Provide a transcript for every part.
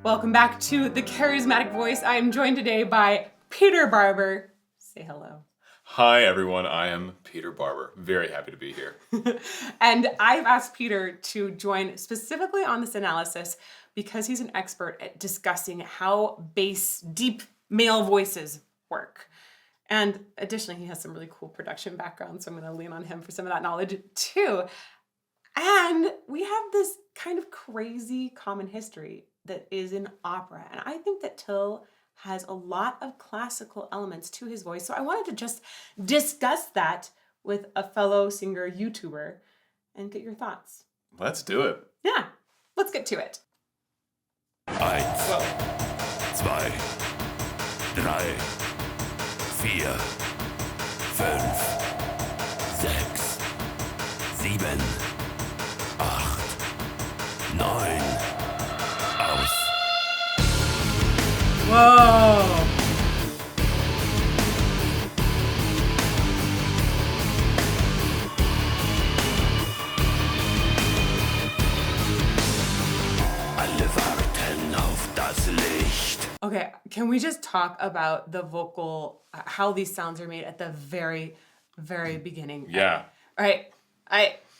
Welcome back to The Charismatic Voice. I am joined today by Peter Barber. Say hello. Hi, everyone. I am Peter Barber. Very happy to be here. And I've asked Peter to join specifically on this analysis because he's an expert at discussing how bass, deep male voices work. And additionally, he has some really cool production background, so I'm going to lean on him for some of that knowledge too. And we have this kind of crazy common history that is in opera. And I think that Till has a lot of classical elements to his voice. So I wanted to just discuss that with a fellow singer YouTuber and get your thoughts. Let's do it. Yeah, let's get to it. 1, 2, 3, 4, 5, 6, 7, 8, 9. Aus. Whoa. Alle warten auf das Licht. Okay, can we just talk about the vocal, how these sounds are made at the very, very beginning? Yeah. All right.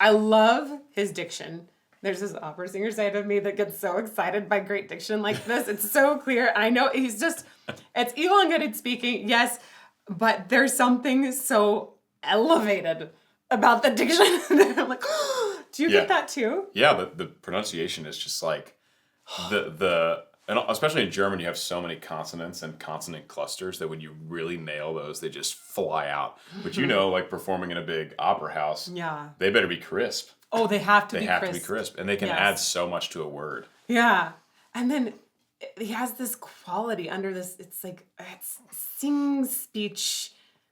I love his diction. There's this opera singer side of me that gets so excited by great diction like this. It's so clear. I know it's elongated speaking, yes, but there's something so elevated about the diction. I'm like, do you get that too? Yeah, the pronunciation is just like and especially in German, you have so many consonants and consonant clusters that when you really nail those, they just fly out. But like performing in a big opera house, they better be crisp. Oh, they have to be crisp. They have to be crisp. And they can add so much to a word. Yeah. And then he has this quality under this, it's sing speech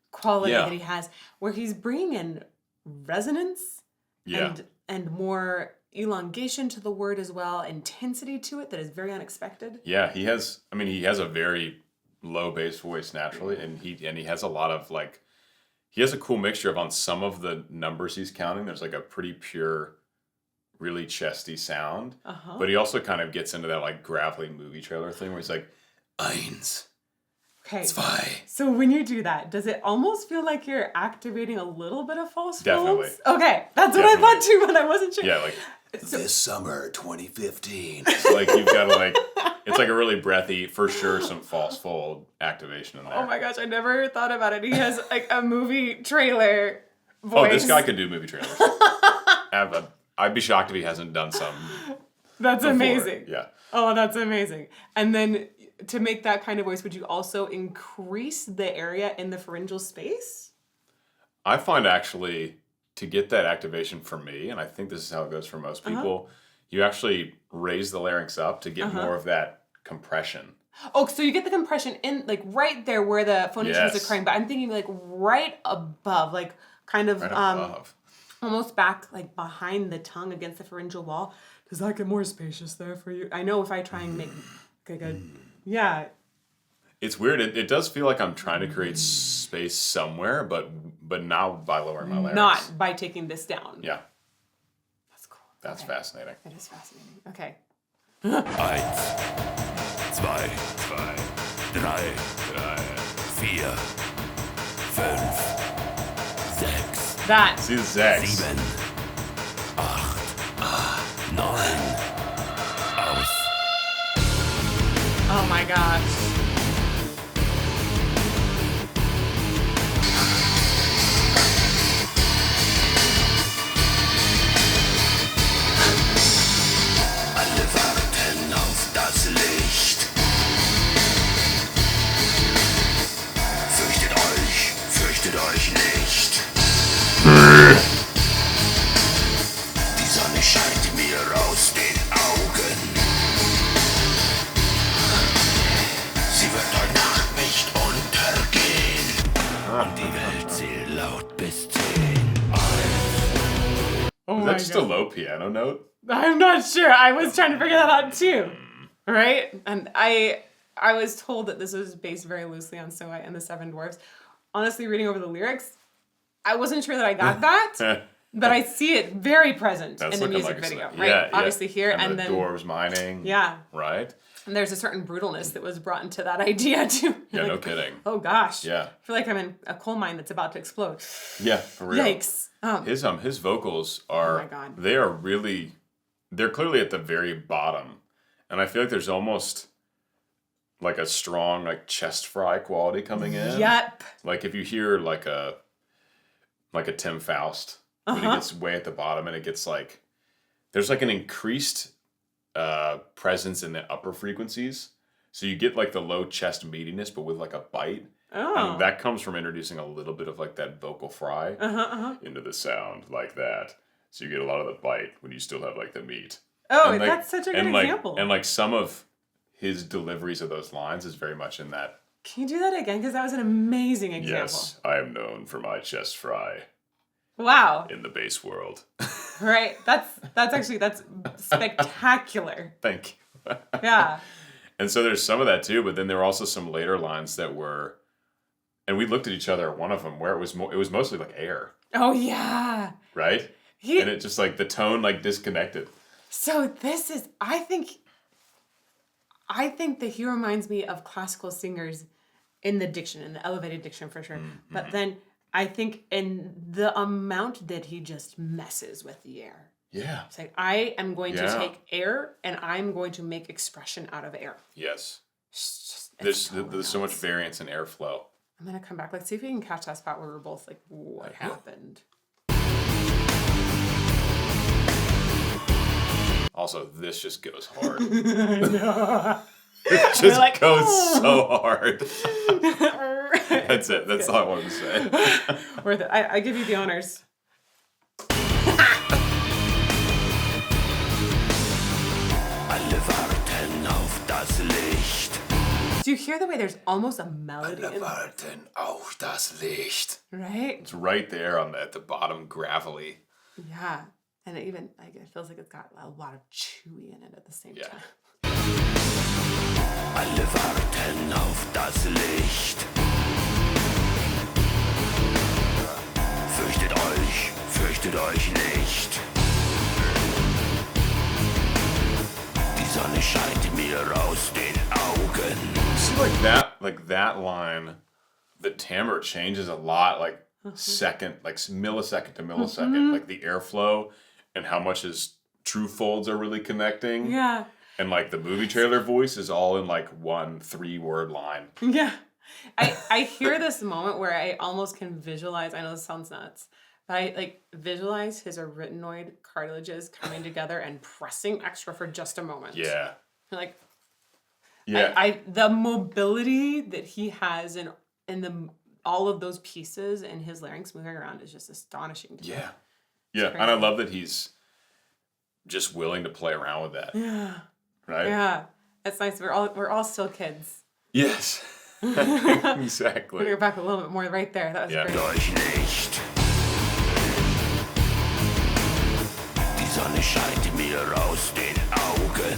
quality that he has, where he's bringing in resonance and more elongation to the word as well, intensity to it that is very unexpected. Yeah, he has a very low bass voice naturally, and he has a lot of he has a cool mixture of, on some of the numbers he's counting, there's like a pretty pure, really chesty sound. But he also kind of gets into that gravelly movie trailer thing where he's like, 1, Okay. 2. So when you do that, does it almost feel like you're activating a little bit of false Definitely. folds? Okay, that's what I thought too, but I wasn't sure. Yeah, This summer 2015. It's you've got it's like a really breathy, for sure, some false fold activation in there. Oh my gosh, I never thought about it. He has a movie trailer voice. Oh, this guy could do movie trailers. I'd be shocked if he hasn't done some. That's before. amazing. Yeah. Oh, that's amazing. And then to make that kind of voice, would you also increase the area in the pharyngeal space? I find actually to get that activation for me, and I think this is how it goes for most people, you actually raise the larynx up to get more of that compression. Oh, so you get the compression in right there where the phonations are occurring, but I'm thinking right above, kind of above. Almost back behind the tongue against the pharyngeal wall. Does that get more spacious there for you? I know if I try and make good. Yeah. It's weird. It does feel like I'm trying to create space somewhere, but not by lowering my larynx. Not by taking this down. Yeah. That's cool. That's fascinating. That is fascinating. Okay. 1, 2, 3, 4, 5, 6. That. See the Zags. 7, 8, 9. Aus. Oh my gosh. Alle warten auf das Licht. Fürchtet euch nicht. Die Sonne scheint mir aus den Augen. Sie wird heute Nacht nicht untergehen. Und die Welt zählt laut bis 10. Oh Is my that just a low piano note? I'm not sure. I was trying to figure that out too. Right? And I was told that this was based very loosely on Snow White and the Seven Dwarves. Honestly, reading over the lyrics, I wasn't sure that I got that, but I see it very present in the music video, right? Yeah, obviously here, and then dwarves mining. Yeah. Right? And there's a certain brutalness that was brought into that idea too. Yeah, Like, no kidding. oh gosh. Yeah. I feel like I'm in a coal mine that's about to explode. Yeah, for real. Yikes. His vocals are Oh my God. they are really they're clearly at the very bottom. And I feel like there's almost like a strong like chest fry quality coming in. Yep. Like if you hear like a Tim Faust when he gets way at the bottom and it gets like there's like an increased presence in the upper frequencies. So you get like the low chest meatiness but with like a bite. Oh. And that comes from introducing a little bit of like that vocal fry into the sound like that. So you get a lot of the bite when you still have like the meat. Oh, And, like, that's such a good example. And like some of his deliveries of those lines is very much in that. Can you do that again? Because that was an amazing example. Yes, I am known for my chest fry Wow. in the bass world. Right. That's spectacular. Thank you. Yeah. And so there's some of that too, but then there were also some later lines that were, and we looked at each other at one of them where it was mostly like air, Oh yeah. right? And it just like the tone like disconnected. So this is I think that he reminds me of classical singers in the diction, in the elevated diction for sure. But then I think in the amount that he just messes with the air. Yeah. It's like I am going to take air and I'm going to make expression out of air. Yes. It's There's so much variance in airflow. I'm gonna come back. Let's see if we can catch that spot where we're both like, what happened? Also, this just goes hard. I know. It just like, goes "Oh." so hard. That's it. That's all I wanted to say. Worth it. I give you the honors. Alle warten auf das Licht. Do you hear the way there's almost a melody Alle in warten auf das Licht. right? It's right there at the bottom, gravelly. Yeah. And it feels like it's got a lot of chewy in it at the same Yeah. time. Alle warten auf das Licht. Fürchtet euch nicht. Die Sonne scheint mir aus den Augen. See, like that line, the timbre changes a lot, like millisecond to millisecond, like the airflow and how much his true folds are really connecting. Yeah. And like the movie trailer voice is all in like 1 3-word line. Yeah. I hear this moment where I almost can visualize, I know this sounds nuts, but I like visualize his arytenoid cartilages coming together and pressing extra for just a moment. Yeah. Like Yeah. the mobility that he has in all of those pieces and his larynx moving around is just astonishing to me. Yeah. Yeah. And I love that he's just willing to play around with that. Yeah. Right? Yeah. It's nice. We're all still kids. Yes. We're Exactly. gonna go back a little bit more right there. That was Yeah. great. Euch nicht. Die Sonne scheint mir aus den Augen.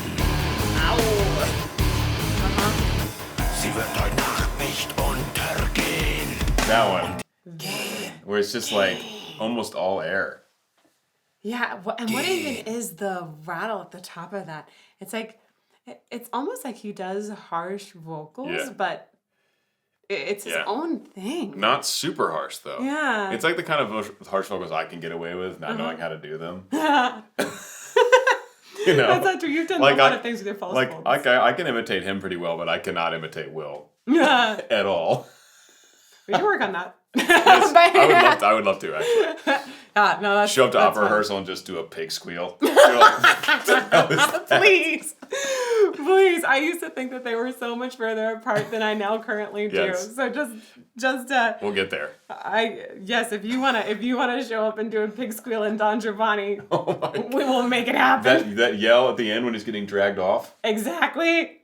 Sie wird heute Nacht nicht untergehen. That one. Where it's just like almost all air. Yeah, and what even is the rattle at the top of that? It's like, it's almost like he does harsh vocals, Yeah. but it's his own thing. Not super harsh though. Yeah. It's like the kind of harsh vocals I can get away with, not knowing how to do them. You know, That's not true. You've done like a lot of things with your false like folds. I can imitate him pretty well, but I cannot imitate Will Yeah. at all. We can work on that. Yes, But- I would love to actually. Yeah, no, that's Show up to that's opera fun. rehearsal and just do a pig squeal. You're like, Please. Please. I used to think that they were so much further apart than I now currently do. Yes. So just we'll get there. if you wanna show up and do a pig squeal in Don Giovanni, Oh my God. we will make it happen. That yell at the end when he's getting dragged off, Exactly.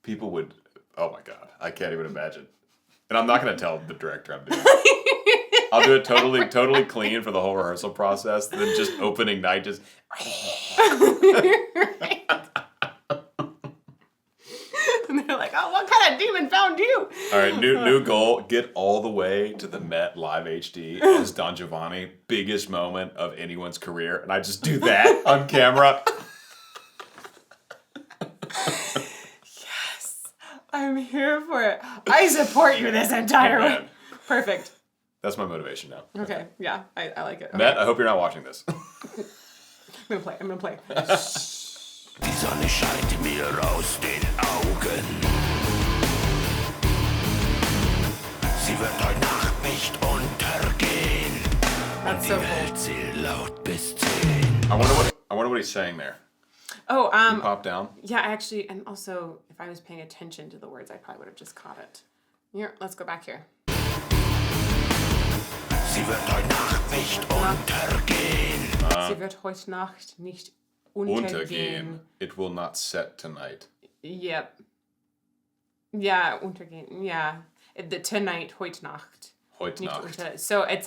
people would. Oh my God, I can't even imagine. And I'm not gonna tell the director I'm doing it. I'll do it totally clean for the whole rehearsal process. Then just opening night, just. And they're like, oh, what kind of demon found you? All right, new goal: get all the way to the Met Live HD as Don Giovanni, biggest moment of anyone's career, and I just do that on camera. I'm here for it. I support you this entire way. Man. Perfect. That's my motivation now. Okay. Yeah, I like it. Okay. Matt, I hope you're not watching this. I'm gonna play. Die Sonne scheint mir aus den Augen. Sie wird heute Nacht nicht untergehen. That's so cool. Welt zählt laut bis 10. I wonder what he's saying there. Oh, You pop down. yeah, actually, and also, if I was paying attention to the words, I probably would have just caught it. Here, let's go back here. Sie wird heute Nacht nicht untergehen. Sie wird heute Nacht nicht untergehen. It will not set tonight. Yep. Yeah, untergehen. Yeah. The tonight, heute Nacht. Heute Nicht Nacht. unter. So it's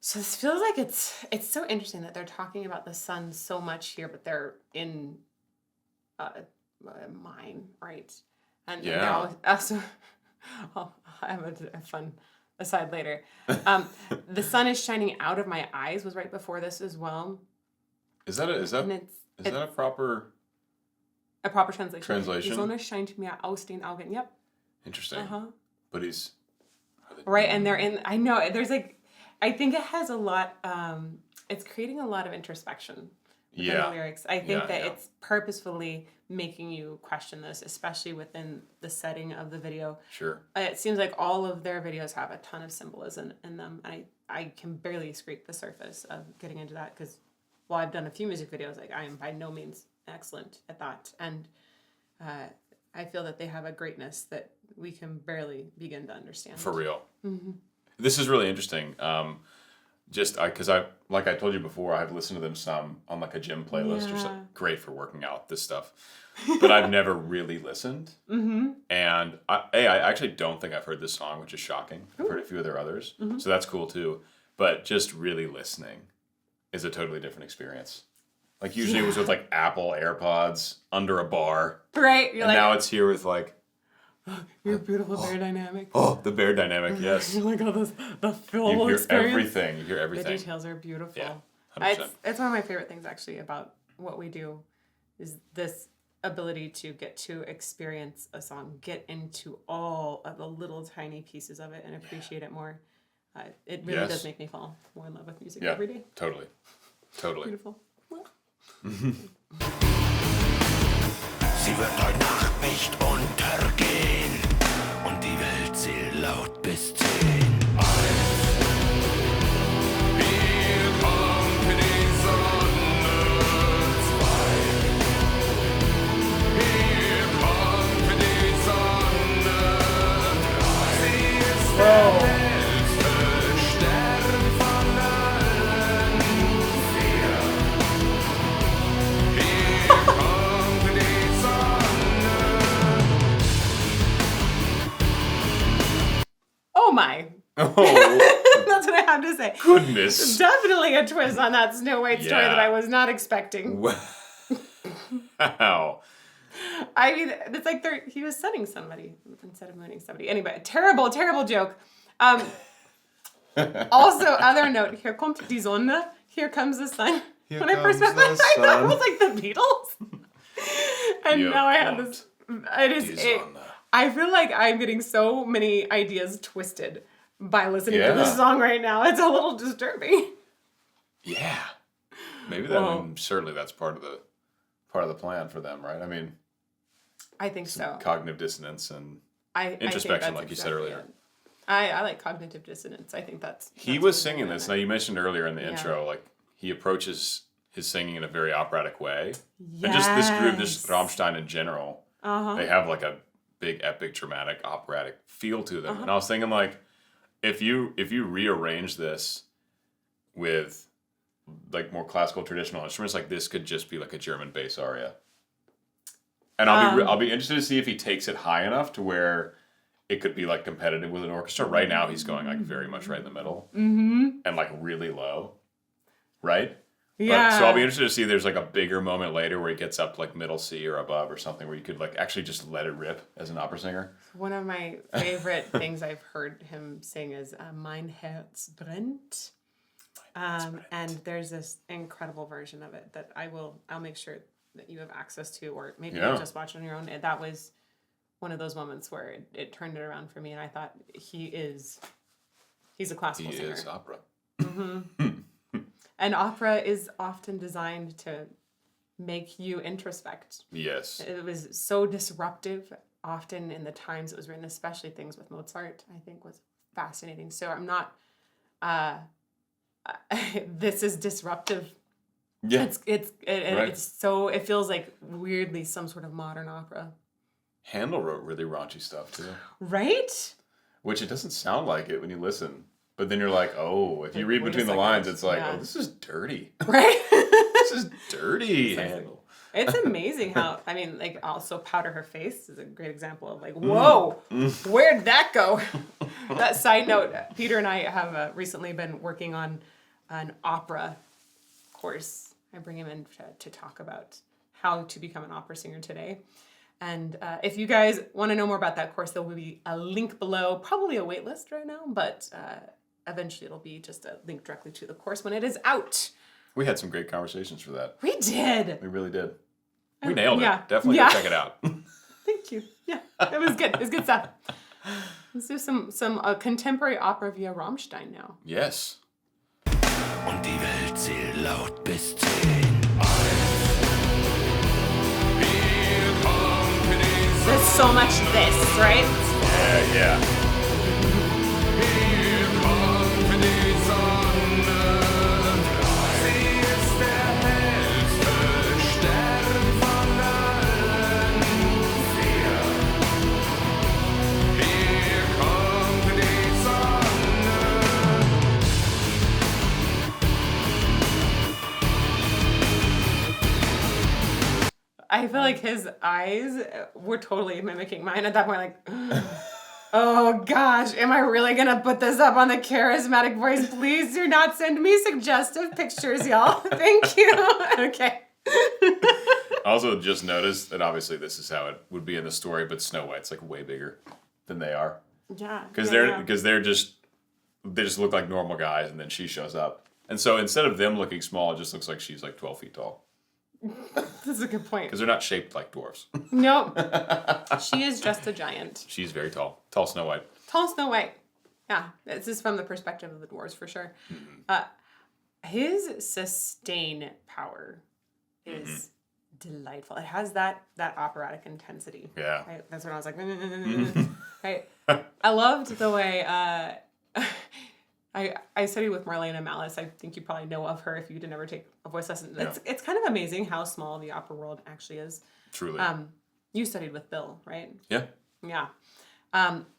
so this feels like it's so interesting that they're talking about the sun so much here, but they're in a mine, right? And they're Yeah. also I'll have a fun aside later. The sun is shining out of my eyes was right before this as well. Is that a proper A proper translation. Translation? Die Sonne scheint mir aus den Augen. Yep. Interesting? Uh-huh. But he's Right, and they're in. I know there's like, I think it has a lot. It's creating a lot of introspection. Within the lyrics. I think that it's purposefully making you question this, especially within the setting of the video. Sure. It seems like all of their videos have a ton of symbolism in them, and I can barely scrape the surface of getting into that because, while I've done a few music videos, like I am by no means excellent at that, and I feel that they have a greatness that we can barely begin to understand. For real. Mm-hmm. This is really interesting. Because like I told you before, I've listened to them some on like a gym playlist, which is great for working out, this stuff. But I've never really listened. Mm-hmm. And I actually don't think I've heard this song, which is shocking. I've heard a few of their others. Mm-hmm. So that's cool too. But just really listening is a totally different experience. Like usually it was with like Apple AirPods under a bar. Right. And now it's here with like, your beautiful bear dynamic. oh, the bear dynamic, yes. Like all this, the You full hear experience. everything. You hear The everything. details are beautiful. Yeah, 100%. It's one of my favorite things actually about what we do is this ability to get to experience a song, get into all of the little tiny pieces of it and appreciate it more. It really does make me fall more in love with music every day. Totally. Beautiful. Sie wird heute Nacht nicht untergehen und die Welt zählt laut bis 10. Hier kommt die Sonne 2. Hier kommt die Sonne 3. Sie ist der hellste Stern von allen 4. Hier kommt die Sonne. Oh my. Oh, That's what I have to say. goodness. Definitely a twist on that Snow White story Yeah. that I was not expecting. Wow. I mean, it's like he was sunning somebody instead of mooning somebody. Anyway, terrible, terrible joke. Also, other note, here kommt die Sonne. Here comes the sun. Here When I first met comes that, the I thought it sun. was like the Beatles. And Here now I have comes this. It is. die It, Sonne. I feel like I'm getting so many ideas twisted by listening to Yeah. this song right now. It's a little disturbing. Yeah. Maybe that. Well- I mean, certainly that's part of the plan for them, right? I mean, I think so. cognitive dissonance and I think introspection, that's like you said exactly earlier. it. I like cognitive dissonance. I think that's. He that's was what singing we're this. Now doing. you mentioned earlier in the Yeah. intro, like he approaches his singing in a very operatic way, and just this group, this Rammstein in general, they have like a big epic, dramatic, operatic feel to them. And I was thinking, like, if you rearrange this with like more classical traditional instruments, like this could just be like a German bass aria. And I'll be interested to see if he takes it high enough to where it could be like competitive with an orchestra. Right now, he's going like very much right in the middle and like really low, right? Yeah. But, so I'll be interested to see if there's like a bigger moment later where he gets up like middle C or above or something where you could like actually just let it rip as an opera singer. One of my favorite things I've heard him sing is Mein Herz brennt. And there's this incredible version of it that I'll make sure that you have access to, or maybe Yeah. you just watch on your own. And that was one of those moments where it turned it around for me, and I thought he's a classical He singer. is opera. And opera is often designed to make you introspect. Yes. It was so disruptive often in the times it was written, especially things with Mozart, I think was fascinating. So I'm not, this is disruptive. Yeah. It's so, it feels like weirdly some sort of modern opera. Handel wrote really raunchy stuff too. Right? Which it doesn't sound like it when you listen. But then you're like, oh, if you read wait a between the second. lines, it's like, Yeah. oh, this is dirty. Right? This is dirty, Handel. It's amazing how, I mean, like, also Powder Her Face is a great example of like, whoa, where'd that go? That side note, Peter and I have recently been working on an opera course. I bring him in to talk about how to become an opera singer today. And if you guys want to know more about that course, there will be a link below, probably a wait list right now, but eventually it'll be just a link directly to the course when it is out. We had some great conversations for that. We did. We really did. We nailed it. Yeah. Definitely Yeah. go check it out. Thank you. Yeah, it was good. It was good stuff. Let's do some contemporary opera via Rammstein now. Yes. Und die Welt zählt laut bis 10. There's so much this, right? Yeah. I feel like his eyes were totally mimicking mine at that point. Like, oh gosh, am I really gonna put this up on the Charismatic voice? Please do not send me suggestive pictures, y'all. Thank you. Okay. I also just noticed that obviously this is how it would be in the story, but Snow White's like way bigger than they are. Yeah. Because yeah. they just look like normal guys, and then she shows up. And so instead of them looking small, it just looks like she's like 12 feet tall. That's a good point. Because they're not shaped like dwarves. Nope. She is just a giant. She's very tall. Tall Snow White. Tall Snow White. Yeah, this is from the perspective of the dwarves for sure. His sustain power is delightful. It has that operatic intensity. Yeah. Right? That's when I was like, right. I loved the way I studied with Marlena Malice. I think you probably know of her if you did never take a voice lesson. Yeah. It's kind of amazing how small the opera world actually is. Truly. You studied with Bill, right? Yeah. Yeah.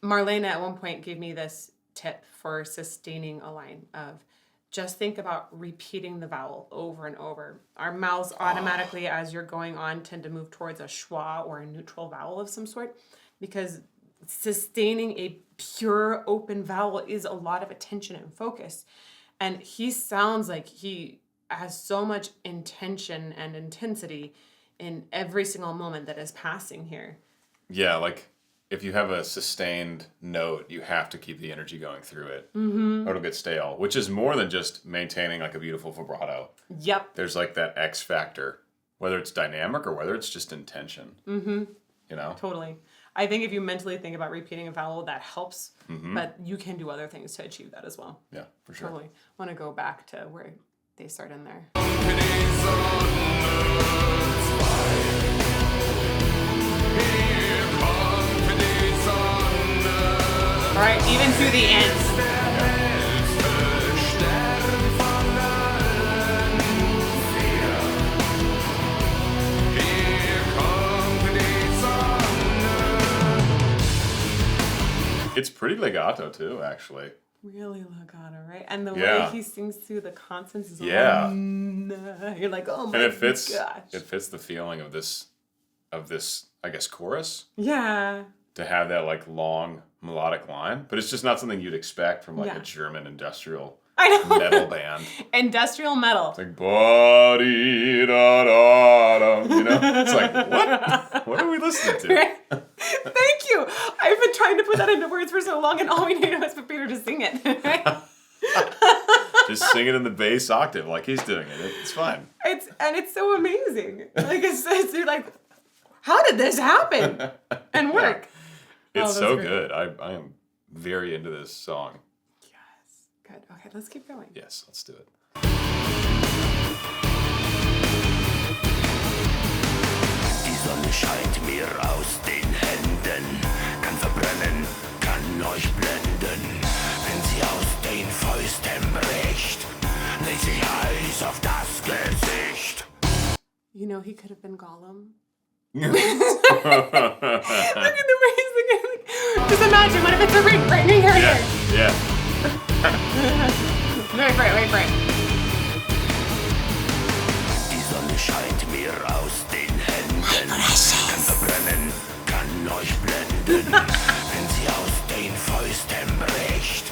Marlena at one point gave me this tip for sustaining a line of just think about repeating the vowel over and over. Our mouths automatically, as you're going on, tend to move towards a schwa or a neutral vowel of some sort, because sustaining a pure open vowel is a lot of attention and focus. And he sounds like he has so much intention and intensity in every single moment that is passing here. Yeah, like if you have a sustained note, you have to keep the energy going through it. Or it'll get stale, which is more than just maintaining like a beautiful vibrato. Yep. There's like that X factor, whether it's dynamic or whether it's just intention. You know? Totally. I think if you mentally think about repeating a vowel, that helps, but you can do other things to achieve that as well. Yeah, for sure. Totally. Want to go back to where they start in there. All right, even through the ends. It's pretty legato too, actually. Really legato, right? And the Yeah. way he sings through the consonants is Yeah. you're like, oh my And it fits gosh. the feeling of this I guess chorus, Yeah. to have that like long melodic line, but it's just not something you'd expect from like Yeah. a German industrial I know. metal band. Industrial metal. It's like ba-dee, da, da, da, you know? It's like, what? What are we listening to? Right? Thank you. I've been trying to put that into words for so long, and all we need is for Peter to sing it. Right? Just sing it in the bass octave like he's doing it. It's fine. And it's so amazing. Like, it's you're like, how did this happen and work? It's Oh, so great. good. I am very into this song. Yes. Good. Okay, let's keep going. Yes, let's do it. Die Sonne scheint mir aus den Händen, kann verbrennen, kann euch blenden. Wenn sie aus den Fäusten bricht, legt sie Eis auf das Gesicht. You know, he could have been Gollum. Yeah. Look at the way he's looking. Just imagine, what if it's a ring right here? Yeah. Wait for it. Die Sonne scheint mir aus den Händen, kann verbrennen, kann euch blenden. Wenn sie aus den Fäusten bricht,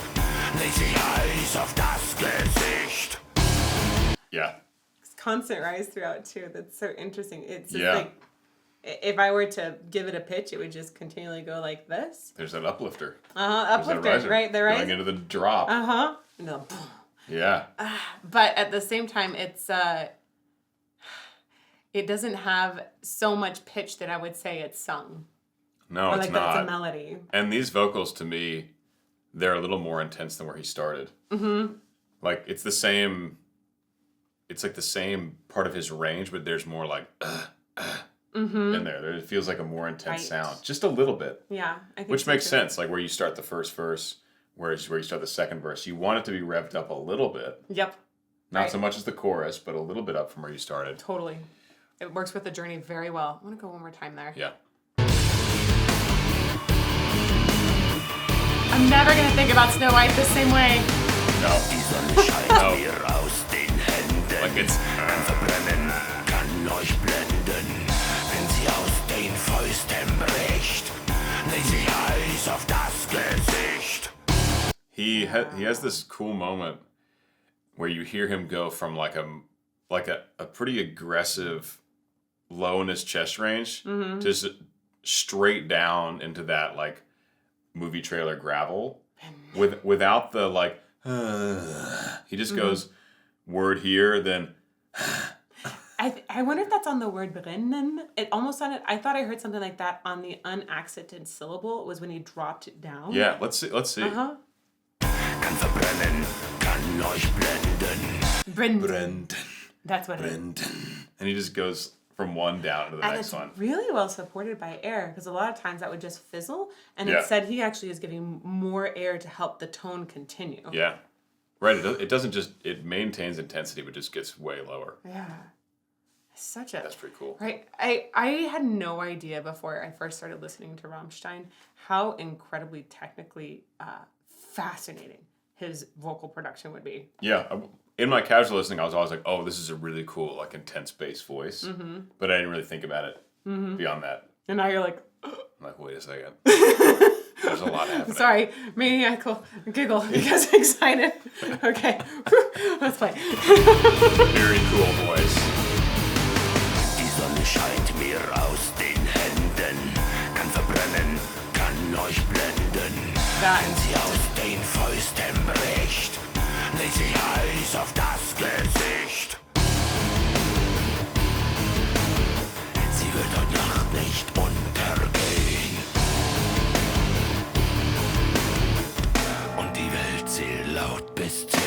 legt sie Eis auf das Gesicht. Yeah. It's constant rise throughout too. That's so interesting. It's just Yeah. like, if I were to give it a pitch, it would just continually go like this. There's an uplifter. Uplifter, right? The rise. Going into the drop. No. Yeah. But at the same time, it's it doesn't have so much pitch that I would say it's sung. No, Or it's like that it's not. a melody. And these vocals, to me, they're a little more intense than where he started. Mm-hmm. Like, it's the same... It's like the same part of his range, but there's more like... in there. It feels like a more intense Right. sound. Just a little bit. Yeah, I think Which so makes too. sense. Like, where you start the first verse, whereas where you start the second verse. You want it to be revved up a little bit. Yep, Not Right. so much as the chorus, but a little bit up from where you started. totally. It works with the journey very well. I want to go one more time there. Yeah. I'm never gonna think about Snow White the same way. No. Die Sonne scheint mir aus den Händen, Like it's... kann verbrennen, kann euch blenden. Wenn sie aus den Fäusten bricht, legt sie Eis auf das Gesicht. He has this cool moment where you hear him go from like a pretty aggressive low in his chest range to just straight down into that like movie trailer gravel without the like he just goes word here then I wonder if that's on the word brennen. It almost sounded. I thought I heard something like that on the unaccented syllable. Was when he dropped it down. yeah let's see Kann verbrennen, kann euch blenden. Brendan. That's what it is. and he just goes from one down to the And next it's one. really well supported by air, because a lot of times that would just fizzle. And Yeah. it said he actually is giving more air to help the tone continue. Yeah, right. It doesn't just it maintains intensity, but just gets way lower. Yeah. Such a That's pretty cool. right. I had no idea before I first started listening to Rammstein how incredibly technically fascinating his vocal production would be. Yeah, in my casual listening, I was always like, "Oh, this is a really cool, like intense bass voice," but I didn't really think about it beyond that. And now you're like, I'm like, wait a second, there's a lot happening. sorry, maniacal giggle because excited. Okay, let's play. Very cool voice. Die Sonne scheint mir aus den Händen, kann verbrennen, kann euch blenden. That Wenn sie aus den Fäusten bricht, legt sie Eis auf das Gesicht. Sie wird heute Nacht nicht untergehen. Und die Welt zählt laut bis 10.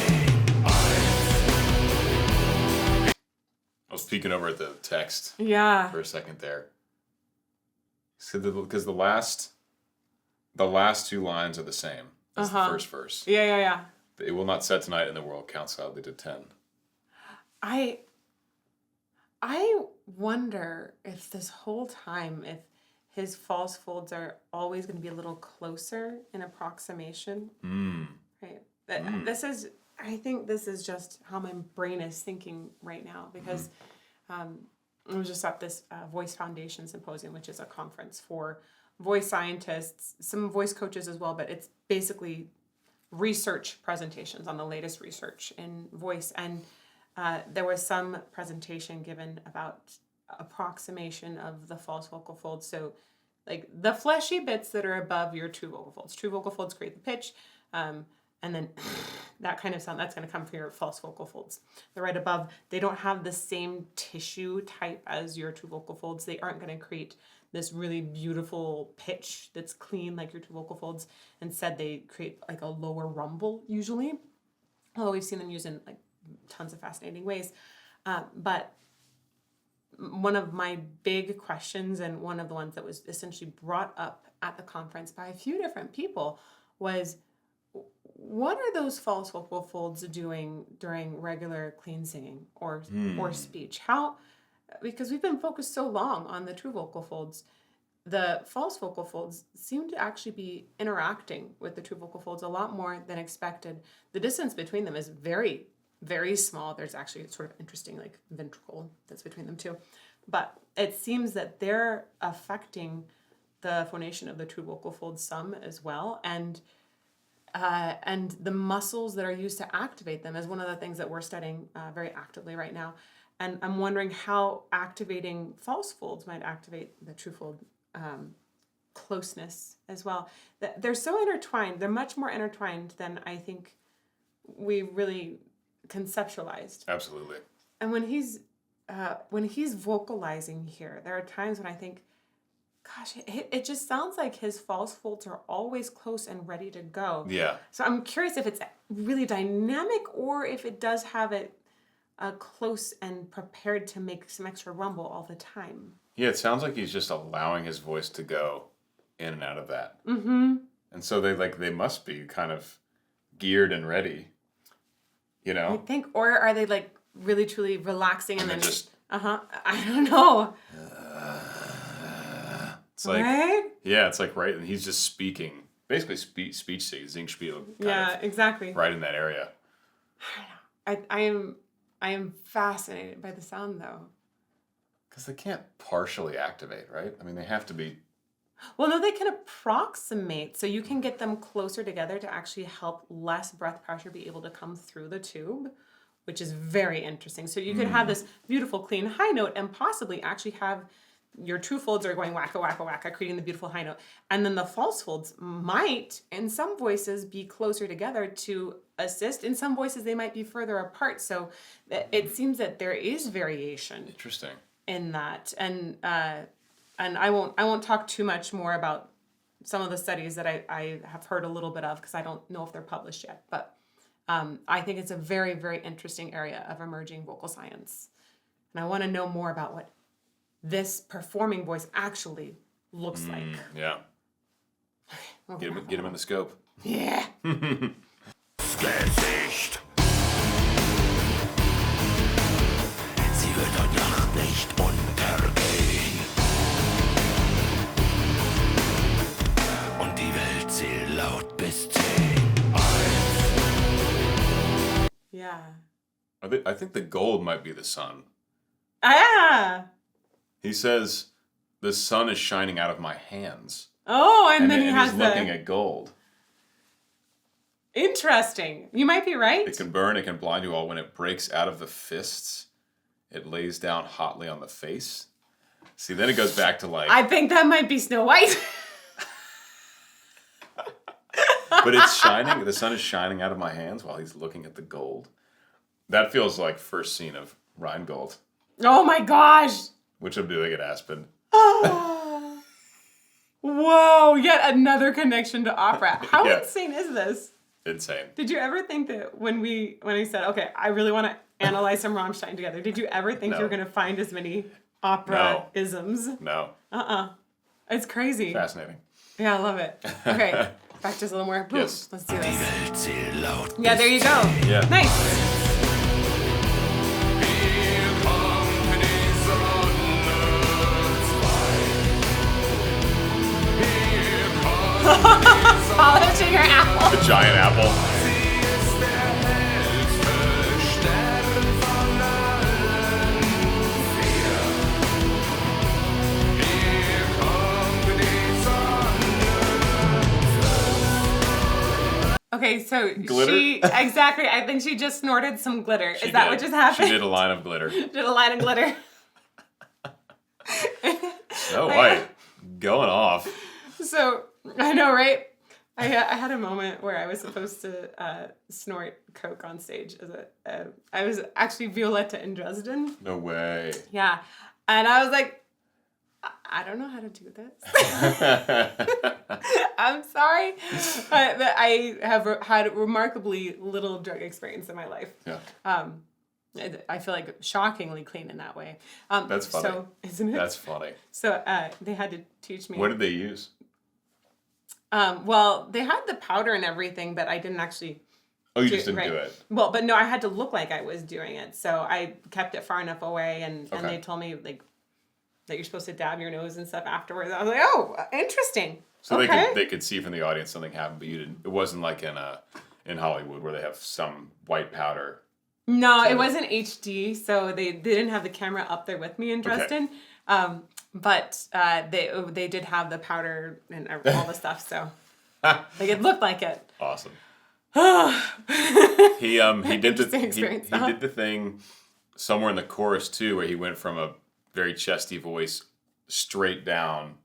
I was peeking over at the text yeah. for a second there. Because the last two lines are the same as the first verse. Yeah. It will not set tonight, and the world counts sadly to 10. I wonder if this whole time, if his false folds are always going to be a little closer in approximation. Right. I think this is just how my brain is thinking right now, because I was just at this Voice Foundation Symposium, which is a conference for voice scientists, some voice coaches as well, but it's basically research presentations on the latest research in voice. And there was some presentation given about approximation of the false vocal folds. So like the fleshy bits that are above your true vocal folds. True vocal folds create the pitch. and then that kind of sound, that's going to come from your false vocal folds. The right above, they don't have the same tissue type as your true vocal folds. They aren't going to create this really beautiful pitch that's clean like your true vocal folds. Instead, they create like a lower rumble usually, although we've seen them used in like tons of fascinating ways. But one of my big questions, and one of the ones that was essentially brought up at the conference by a few different people, was what are those false vocal folds doing during regular clean singing or speech? How, because we've been focused so long on the true vocal folds, the false vocal folds seem to actually be interacting with the true vocal folds a lot more than expected. The distance between them is very, very small. There's actually sort of interesting like ventricle that's between them too. But it seems that they're affecting the phonation of the true vocal folds some as well. And the muscles that are used to activate them is one of the things that we're studying very actively right now. And I'm wondering how activating false folds might activate the true fold closeness as well. They're so intertwined. They're much more intertwined than I think we really conceptualized. Absolutely. And when he's vocalizing here, there are times when I think, gosh, it just sounds like his false folds are always close and ready to go. Yeah. So I'm curious if it's really dynamic or if it does have it close and prepared to make some extra rumble all the time. Yeah, it sounds like he's just allowing his voice to go in and out of that. Mm-hmm. And so they must be kind of geared and ready, you know? I think, or are they like really truly relaxing and then just I don't know. It's like, right? Yeah, it's like right, and he's just speaking, basically speech Singspiel. Yeah, exactly. Right in that area. I am fascinated by the sound though. Because they can't partially activate, right? I mean, they have to be. Well, no, they can approximate, so you can get them closer together to actually help less breath pressure be able to come through the tube, which is very interesting. So you could have this beautiful clean high note and possibly actually have your true folds are going wacka, wacka, wacka, creating the beautiful high note. And then the false folds might, in some voices, be closer together to assist. In some voices, they might be further apart. So it seems that there is variation. Interesting. In that. And I won't talk too much more about some of the studies that I have heard a little bit of because I don't know if they're published yet. But I think it's a very, very interesting area of emerging vocal science. And I want to know more about what this performing voice actually looks like. Yeah. Get him in the scope. Yeah. Gesicht. Sie wird heute Nacht nicht untergehen. Und die Welt zählt laut bis 10. Yeah. I think the gold might be the sun. Ah. He says, the sun is shining out of my hands. Oh, and then he has he's looking at gold. Interesting. You might be right. It can burn, it can blind you all. When it breaks out of the fists, it lays down hotly on the face. See, then it goes back to like... I think that might be Snow White. But it's shining, the sun is shining out of my hands while he's looking at the gold. That feels like first scene of Rheingold. Oh my gosh. Which would be like at Aspen. Oh. Whoa, yet another connection to opera. How insane is this? Insane. Did you ever think that when I said, okay, I really want to analyze some Rammstein together, did you ever think you were going to find as many opera-isms? No. It's crazy. Fascinating. Yeah, I love it. Okay, back just a little more. Boom. Yes. Let's do this. Welt zählt laut. Yeah, there you go. Yeah. Nice. Polishing her apple. The giant apple. Okay, so Glitter? exactly. I think she just snorted some glitter. Is that what just happened? She did a line of glitter. Did a line of glitter. Snow White going off. So I know, right? I had a moment where I was supposed to snort coke on stage I was actually Violetta in Dresden. No way. Yeah, and I was like, I don't know how to do this. I'm sorry, but I have had remarkably little drug experience in my life. Yeah. I feel like shockingly clean in that way. That's funny. So, isn't it? That's funny. So they had to teach me. What did they use? Well, they had the powder and everything, but I didn't actually. Oh, you just didn't do it. Well, but no, I had to look like I was doing it, so I kept it far enough away, and they told me like that you're supposed to dab your nose and stuff afterwards. I was like, oh, interesting. So okay. they could see from the audience something happened, but you didn't. It wasn't like in Hollywood where they have some white powder. No, it wasn't HD, so they didn't have the camera up there with me in Dresden. Okay. But they did have the powder and all the stuff, so like it looked like it. Awesome. he did the thing somewhere in the chorus too, where he went from a very chesty voice straight down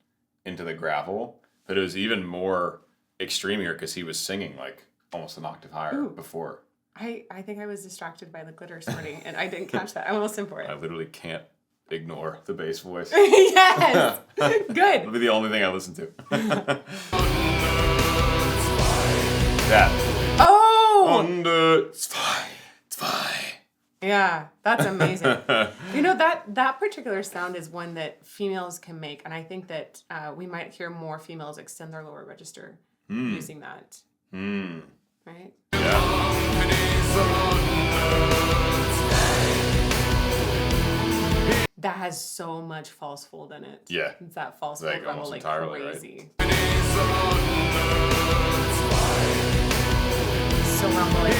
into the gravel, but it was even more extreme here because he was singing like almost an octave higher before. I think I was distracted by the glitter snorting, and I didn't catch that. I almost in for it. I literally can't ignore the bass voice. Yes! Good. It'll be the only thing I listen to. That. Oh! Under zwei. Yeah, that's amazing. You know, that particular sound is one that females can make, and I think that we might hear more females extend their lower register using that. Right? Yeah. That has so much false fold in it. Yeah. It's that false Like, fold level, almost like entirely, crazy. Right? So rumbly.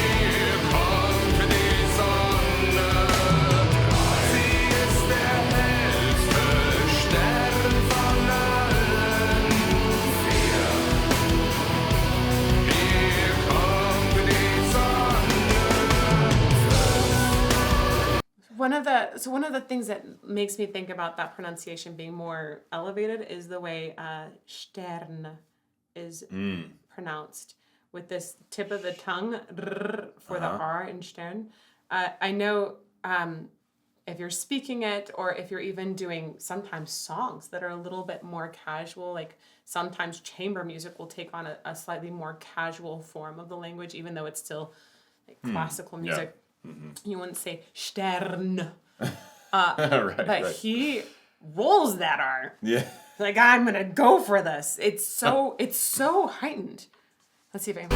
One of the things that makes me think about that pronunciation being more elevated is the way Stern is pronounced, with this tip of the tongue for the R in Stern. I know if you're speaking it, or if you're even doing sometimes songs that are a little bit more casual, like sometimes chamber music will take on a slightly more casual form of the language, even though it's still like classical music. Yeah. Mm-hmm. You wouldn't say Stern. But he rolls that R. Yeah. Like, I'm going to go for this. It's so heightened. Let's see if I can.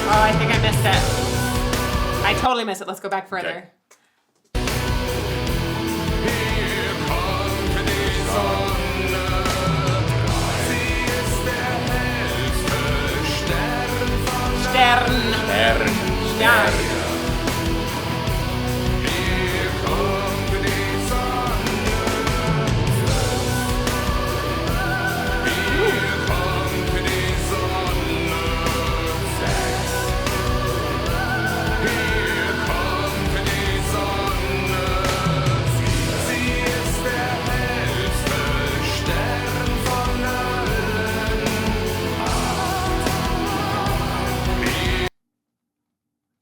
Oh, I think I missed it. I totally missed it. Let's go back further. Okay. Stern.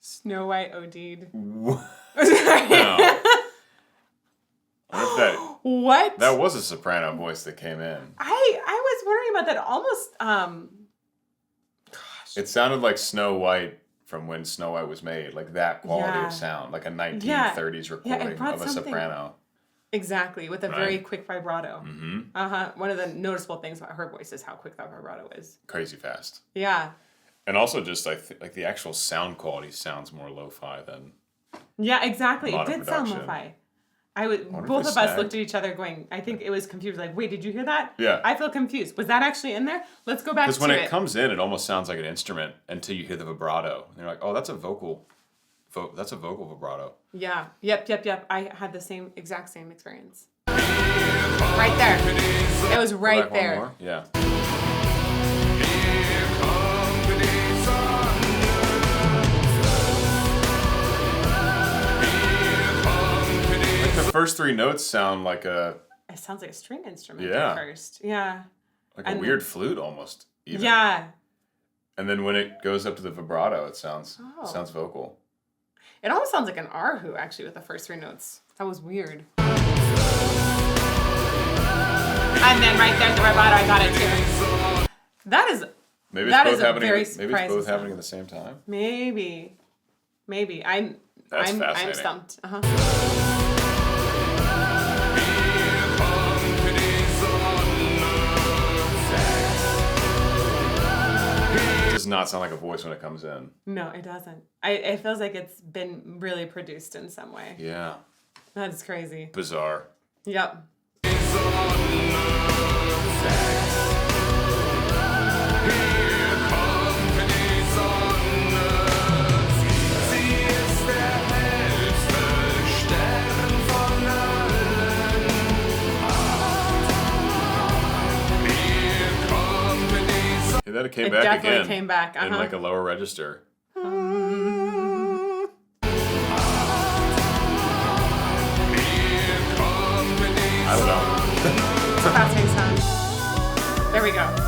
Snow White OD'd. No. What? That was a soprano voice that came in. I was wondering about that. Almost, gosh. It sounded like Snow White from when Snow White was made, like that quality of sound, like a 1930s recording of a soprano. Exactly, with a very quick vibrato. Mm-hmm. One of the noticeable things about her voice is how quick that vibrato is. Crazy fast. Yeah. And also just like the actual sound quality sounds more lo-fi than. Yeah, exactly. It did production. sound lo-fi. Both of us looked at each other going, I think it was confused. Like, wait, did you hear that? Yeah. I feel confused. Was that actually in there? Let's go back to it. Because when it comes in, it almost sounds like an instrument until you hear the vibrato. And you're like, oh, that's a vocal vibrato. Yeah. Yep. I had the exact same experience. Right there. It was right there. Yeah. first three notes sound like It sounds like a string instrument Yeah. at first. Yeah. like a And- weird flute almost. Even. Yeah. And then when it goes up to the vibrato, it sounds Oh. vocal. It almost sounds like an Arhu, actually, with the first three notes. That was weird. And then right there's the vibrato. I got it too. That is Maybe That it's is both a happening. very Maybe it's surprising both happening sound. at the same time. maybe. I'm That's I'm fascinating. stumped. It does not sound like a voice when it comes in. No, it doesn't. It feels like it's been really produced in some way. Yeah. That is crazy. Bizarre. Yep. Yeah, that it came It back definitely again. came back, In like a lower register. I don't know. It's a fascinating sound. There we go.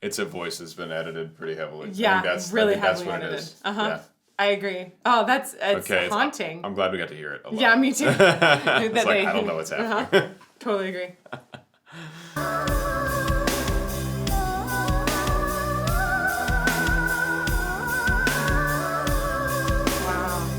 It's a voice that's been edited pretty heavily. Yeah, really that's heavily what edited. it is. Uh-huh. I agree. Oh, it's Okay, haunting. I'm glad we got to hear it a lot. Yeah, me too. It's like, I don't know what's happening. Totally agree. Wow.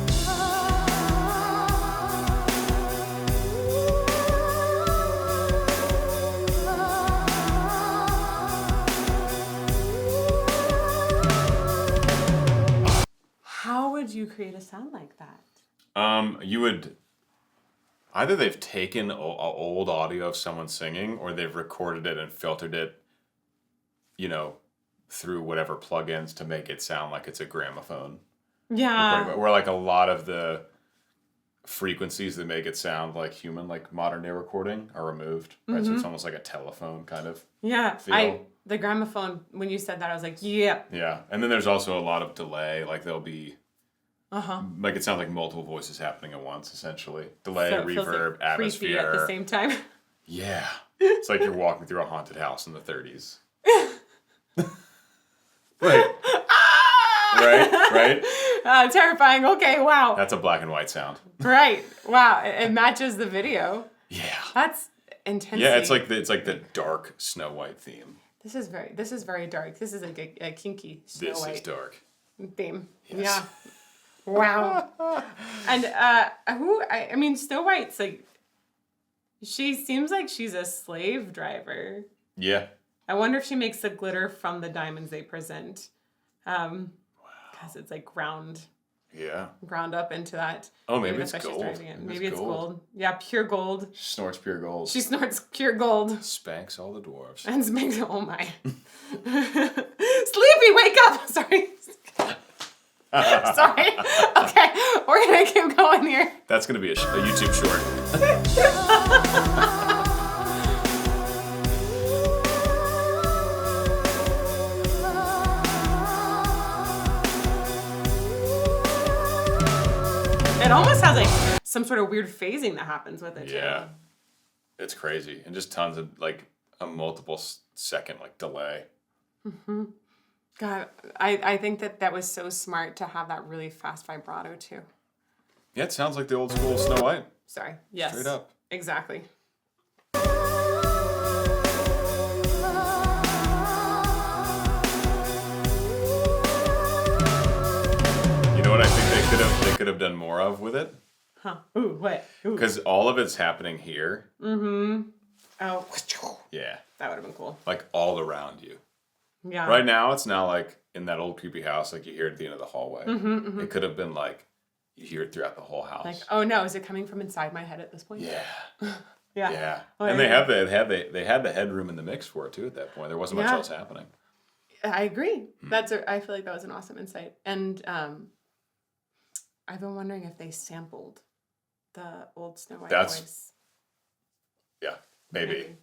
How would you create a sound like that? You would either they've taken old audio of someone singing, or they've recorded it and filtered it, through whatever plugins to make it sound like it's a gramophone. Yeah. Where like a lot of the frequencies that make it sound like human, like modern day recording, are removed. Right, so it's almost like a telephone kind of. Yeah. Feel. The gramophone, when you said that, I was like, yeah. Yeah, and then there's also a lot of delay. Like there'll be. Uh-huh. Like it sounds like multiple voices happening at once, essentially. Delay, So it feels reverb, like atmosphere. creepy at the same time. Yeah. It's like you're walking through a haunted house in the 30s. Right. Right? Terrifying. Okay, wow. That's a black and white sound. Right. Wow. It matches the video. Yeah. That's intense. Yeah, it's like the dark Snow White theme. This is very dark. This is a kinky Snow This White is dark. theme. Yes. Yeah. Wow. And I mean Snow White's like, she seems like she's a slave driver. Yeah. I wonder if she makes the glitter from the diamonds they present. Because it's like ground up into that. Oh, maybe that's it's why she's gold. driving it. Maybe it's gold. Yeah, pure gold. She snorts pure gold. She snorts pure gold. Spanks all the dwarves. And makes oh my. Sleepy, wake up! Sorry. Sorry. Okay, we're gonna keep going here. That's gonna be a YouTube short. It almost has like some sort of weird phasing that happens with it. Yeah. Too. It's crazy. And just tons of like a multiple second like delay. God, I think that was so smart to have that really fast vibrato too. Yeah, it sounds like the old school Snow White. Sorry. Yes. Straight up. Exactly. You know what I think they could have done more of with it? Huh. Ooh, what? Ooh. Because all of it's happening here. Oh. Yeah. That would have been cool. Like all around you. Yeah. Right now, it's now like in that old creepy house, like you hear it at the end of the hallway. It could have been like you hear it throughout the whole house. Like, oh no, is it coming from inside my head at this point? Yeah. Yeah. Yeah. Oh, And yeah. they had the headroom in the mix for it too at that point. There wasn't much Yeah. else happening. I agree. I feel like that was an awesome insight. And I've been wondering if they sampled the old Snow White That's- voice. Yeah. Maybe.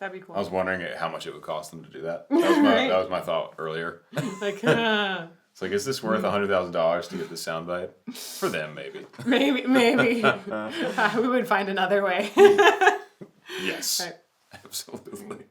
That'd be cool. I was wondering how much it would cost them to do that. Right? That was my thought earlier. Like, It's like, is this worth $100,000 to get the soundbite? For them, maybe. maybe. We would find another way. Yes. Right. Absolutely.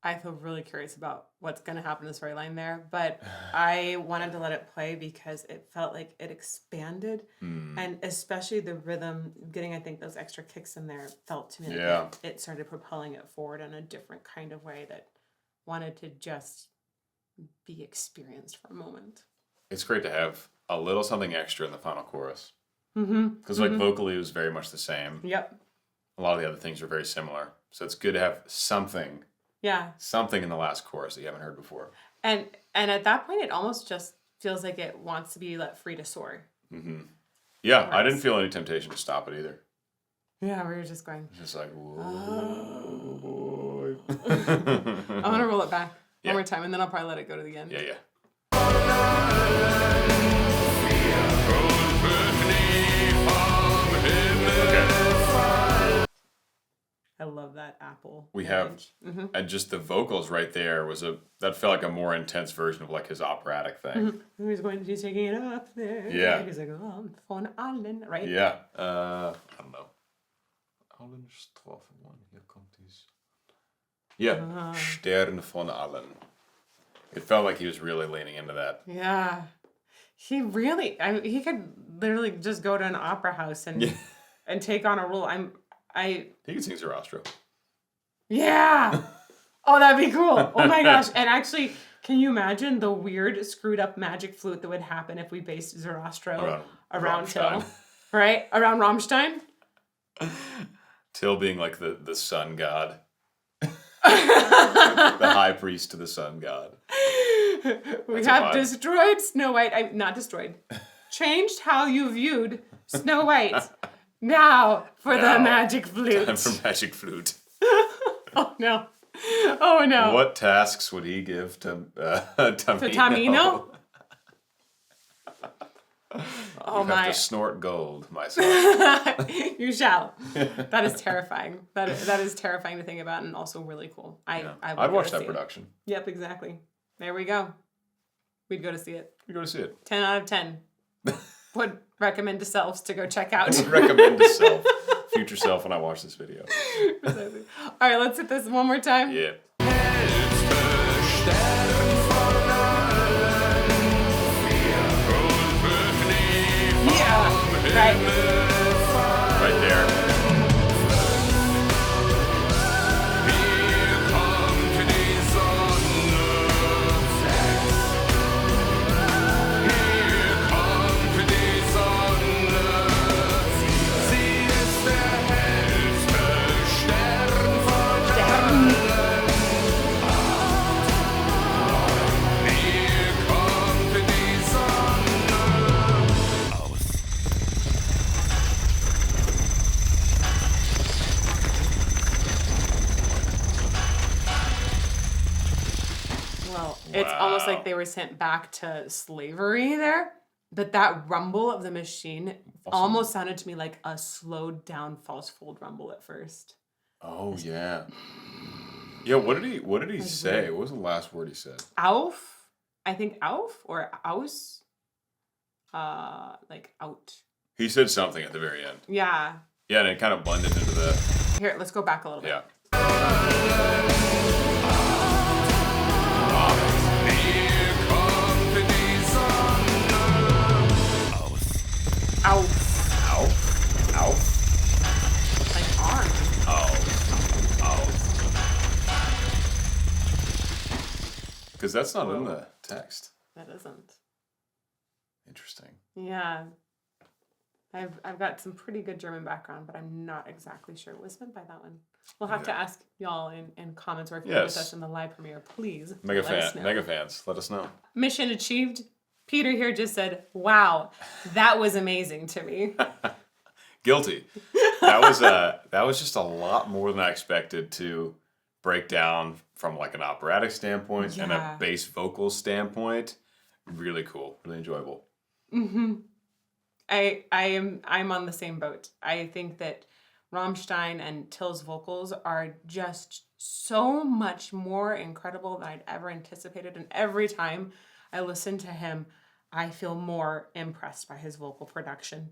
I feel really curious about what's going to happen in the storyline there, but I wanted to let it play because it felt like it expanded, and especially the rhythm, getting, I think, those extra kicks in there felt to me like it started propelling it forward in a different kind of way that wanted to just be experienced for a moment. It's great to have a little something extra in the final chorus. Mm-hmm. Because like vocally it was very much the same. Yep. A lot of the other things were very similar. So it's good to have something in the last chorus that you haven't heard before. And at that point, it almost just feels like it wants to be let free to soar. Mm-hmm. Yeah, I didn't feel any temptation to stop it either. Yeah, we were just going. Just like, whoa, boy. I want to roll it back one more time, and then I'll probably let it go to the end. Yeah. I love that apple. We have, and just the vocals right there that felt like a more intense version of like his operatic thing. He's taking it up there. Yeah. He's like, oh, von allen, right? Yeah. I don't know. Allen Strafen, hier kommt dies. Yeah. Stern von allen. It felt like he was really leaning into that. Yeah. He could literally just go to an opera house and take on a role. He could sing Zharoff. Yeah. Oh, that'd be cool. Oh my gosh. And actually, can you imagine the weird screwed up magic flute that would happen if we based Zharoff around Till? Right? Around Rammstein? Till being like the sun god. The high priest to the sun god. We have destroyed Snow White. Not destroyed. Changed how you viewed Snow White. Now for the magic flute. Time for magic flute. Oh no. Oh no. What tasks would he give to Tamino? To Tamino? Oh you my. have to snort gold, my son. You shall. That is terrifying. That is terrifying to think about, and also really cool. I'd watch that production. Yep, exactly. There we go. We'd go to see it. We'd go to see it. 10 out of 10. Would recommend to selves to go check out. Would recommend to self, future self, when I watch this video. Exactly. All right, let's hit this one more time. Yeah. Yeah. Right there. It's almost like they were sent back to slavery there. But that rumble of the machine almost sounded to me like a slowed down false fold rumble at first. Oh yeah. Yeah, what did he say? What was the last word he said? Auf? I think auf or aus? Like out. He said something at the very end. Yeah. Yeah, and it kind of blended into the... Here, let's go back a little bit. Yeah. Auf. because that's not in the text. That isn't. Interesting. Yeah. I've got some pretty good German background, but I'm not exactly sure what was meant by that one. We'll have to ask y'all in comments, or if you're with us in the live premiere, please Mega let us know. Mega fans, let us know. Mission achieved. Peter here just said, "Wow, that was amazing to me." Guilty. That was just a lot more than I expected to break down from like an operatic standpoint and a bass vocal standpoint. Really cool, really enjoyable. Mm-hmm. I'm on the same boat. I think that Rammstein and Till's vocals are just so much more incredible than I'd ever anticipated. And every time I listen to him, I feel more impressed by his vocal production.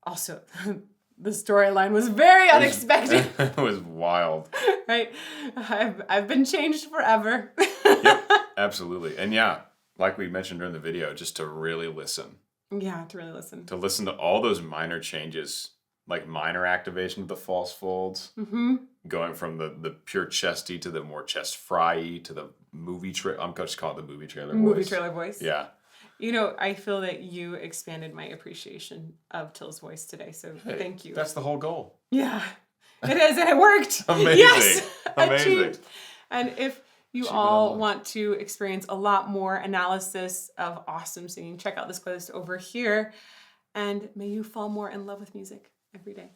Also, the storyline was very unexpected. It was wild. Right? I've been changed forever. Yep, absolutely. And yeah, like we mentioned during the video, just to really listen. Yeah, to really listen. To listen to all those minor changes, like minor activation of the false folds, going from the pure chesty to the more chest fry to the movie trailer. I'm just calling it the movie trailer voice. Movie trailer voice. Yeah. You know, I feel that you expanded my appreciation of Till's voice today, so thank you. That's the whole goal. Yeah, it is, and it worked. Amazing. Yes, Amazing. achieved. And if you all want to experience a lot more analysis of awesome singing, check out this playlist over here. And may you fall more in love with music every day.